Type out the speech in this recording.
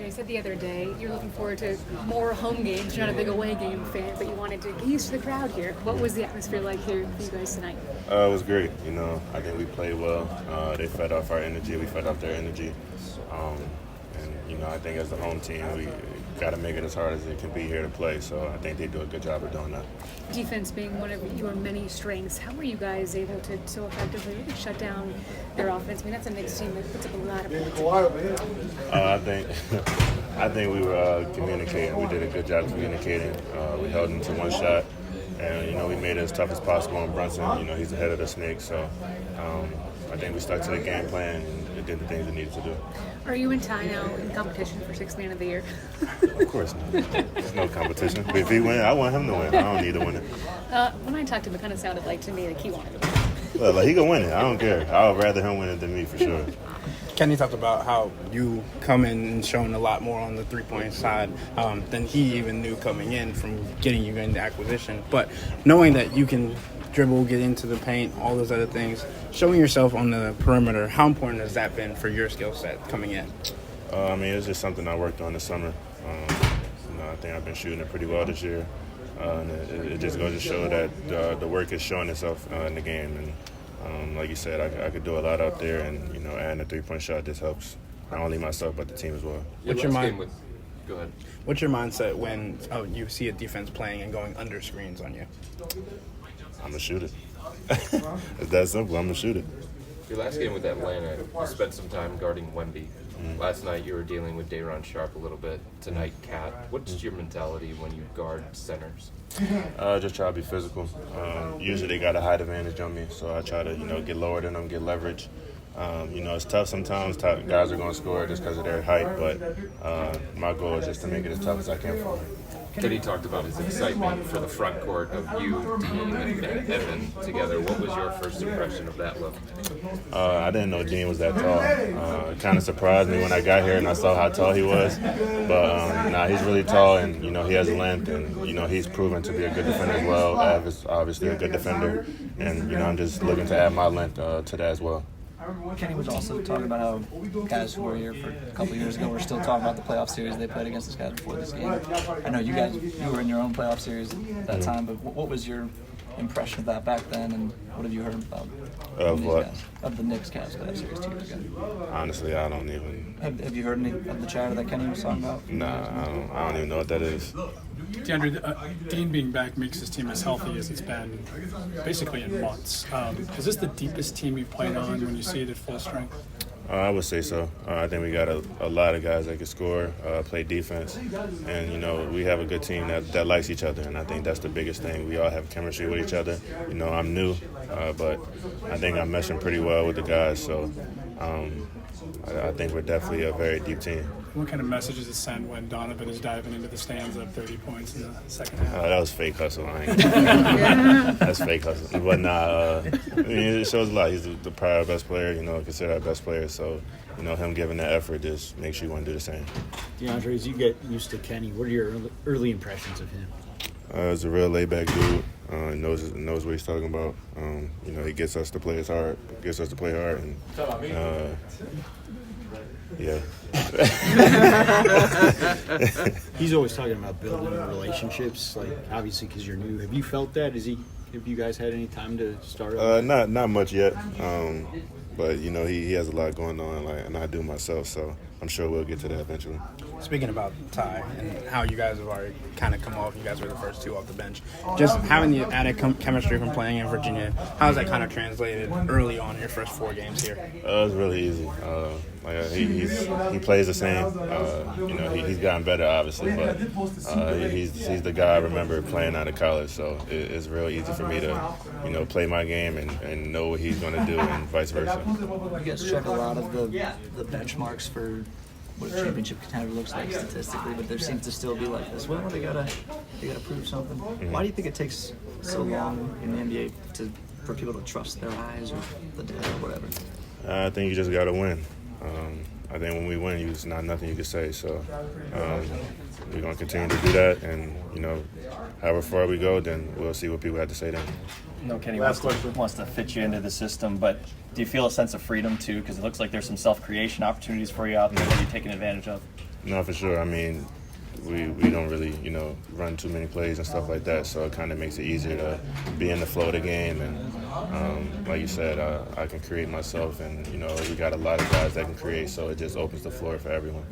DeAndre, you said the other day you're looking forward to more home games. You're not a big away game fan, but you wanted to get used to the crowd here. What was the atmosphere like here for you guys tonight? It was great. I think we played well. They fed off our energy. We fed off their energy. I think as the home team, we got to make it as hard as it can be here to play. So I think they do a good job of doing that. Defense being one of your many strengths, how were you guys able to so effectively shut down their offense? I mean, that's a Knicks team that puts up a lot of points. I think we were communicating. We did a good job communicating. We held them to one shot, and we made it as tough as possible on Brunson. He's the head of the Knicks, so I think we stuck to the game plan and did the things we needed to do. Are you and Ty now in competition for Sixth Man of the Year? Of course not. There's no competition. But if he wins, I want him to win. I don't need to win it. When I talked to him, it kind of sounded like to me like he wanted to win. Well, he can win it. I don't care. I would rather him win it than me for sure. Kenny talked about how you come in and showing a lot more on the three-point side than he even knew coming in from getting you into acquisition. But knowing that you can dribble, get into the paint, all those other things, showing yourself on the perimeter, how important has that been for your skill set coming in? It's just something I worked on this summer. I think I've been shooting it pretty well this year. And it just goes to show that the work is showing itself in the game. And like you said, I could do a lot out there, and adding a three-point shot just helps not only myself but the team as well. Go ahead. What's your mindset when you see a defense playing and going under screens on you? I'm going to shoot it. It's that simple. I'm going to shoot it. Your last game with Atlanta, you spent some time guarding Wemby. Last night you were dealing with Day'Ron Sharpe a little bit. Tonight, Cat. What's your mentality when you guard centers? Just try to be physical. Usually they got a height advantage on me, so I try to get lower than them, get leverage. It's tough sometimes. Guys are going to score just because of their height, but my goal is just to make it as tough as I can for them. Kenny talked about his excitement for the front court of you, Dean, and Evan together. What was your first impression of that look? I didn't know Dean was that tall. It kind of surprised me when I got here and I saw how tall he was. But he's really tall, and he has length, and he's proven to be a good defender as well. Ev is obviously a good defender, and I'm just looking to add my length to that as well. Kenny was also talking about how guys who were here for a couple of years ago were still talking about the playoff series they played against this guy before this game. I know you were in your own playoff series at that time, but what was your impression of that back then, and what have you heard about of what? Guys? Of the Knicks Cavs playoff series 2 years ago? Honestly, I don't even. Have you heard any of the chatter that Kenny was talking about? Nah, I don't even know what that is. DeAndre, Dean being back makes his team as healthy as it's been basically in months. Is this the deepest team you've played on when you see it at full strength? I would say so. I think we got a lot of guys that can score, play defense, and we have a good team that likes each other, and I think that's the biggest thing. We all have chemistry with each other. I'm new, but I think I'm meshing pretty well with the guys, so I think we're definitely a very deep team. What kind of message does it send when Donovan is diving into the stands up 30 points in the second half? That was fake hustle. That's fake hustle. But it shows a lot. He's the prior best player, considered our best player. So, him giving that effort just makes you want to do the same. DeAndre, as you get used to Kenny, what are your early impressions of him? He's a real laid-back dude. Knows what he's talking about. He gets us to play hard, and yeah. He's always talking about building relationships, obviously because you're new. Have you felt that? Have you guys had any time to start? Not much yet. But he has a lot going on, and I do myself. So I'm sure we'll get to that eventually. Speaking about Ty and how you guys have already kind of come off, you guys were the first two off the bench. Just having the added chemistry from playing in Virginia, how has that kind of translated early on in your first 4 games here? It's really easy. He plays the same. He's gotten better, obviously, but he's the guy I remember playing out of college. So it's real easy for me to play my game and know what he's going to do, and vice versa. You guys check a lot of the benchmarks for what a championship contender looks like statistically, but there seems to still be like this. Well, they gotta prove something. Mm-hmm. Why do you think it takes so long in the NBA for people to trust their eyes or the data or whatever? I think you just gotta win. I think when we win, there's not nothing you can say. So we're gonna continue to do that, and however far we go, then we'll see what people have to say then. Kenny wants to fit you into the system, but do you feel a sense of freedom too? Because it looks like there's some self-creation opportunities for you out there that you're taking advantage of. No, for sure. I mean, we don't really, run too many plays and stuff like that, so it kind of makes it easier to be in the flow of the game. And like you said, I can create myself, and, we got a lot of guys that can create, so it just opens the floor for everyone.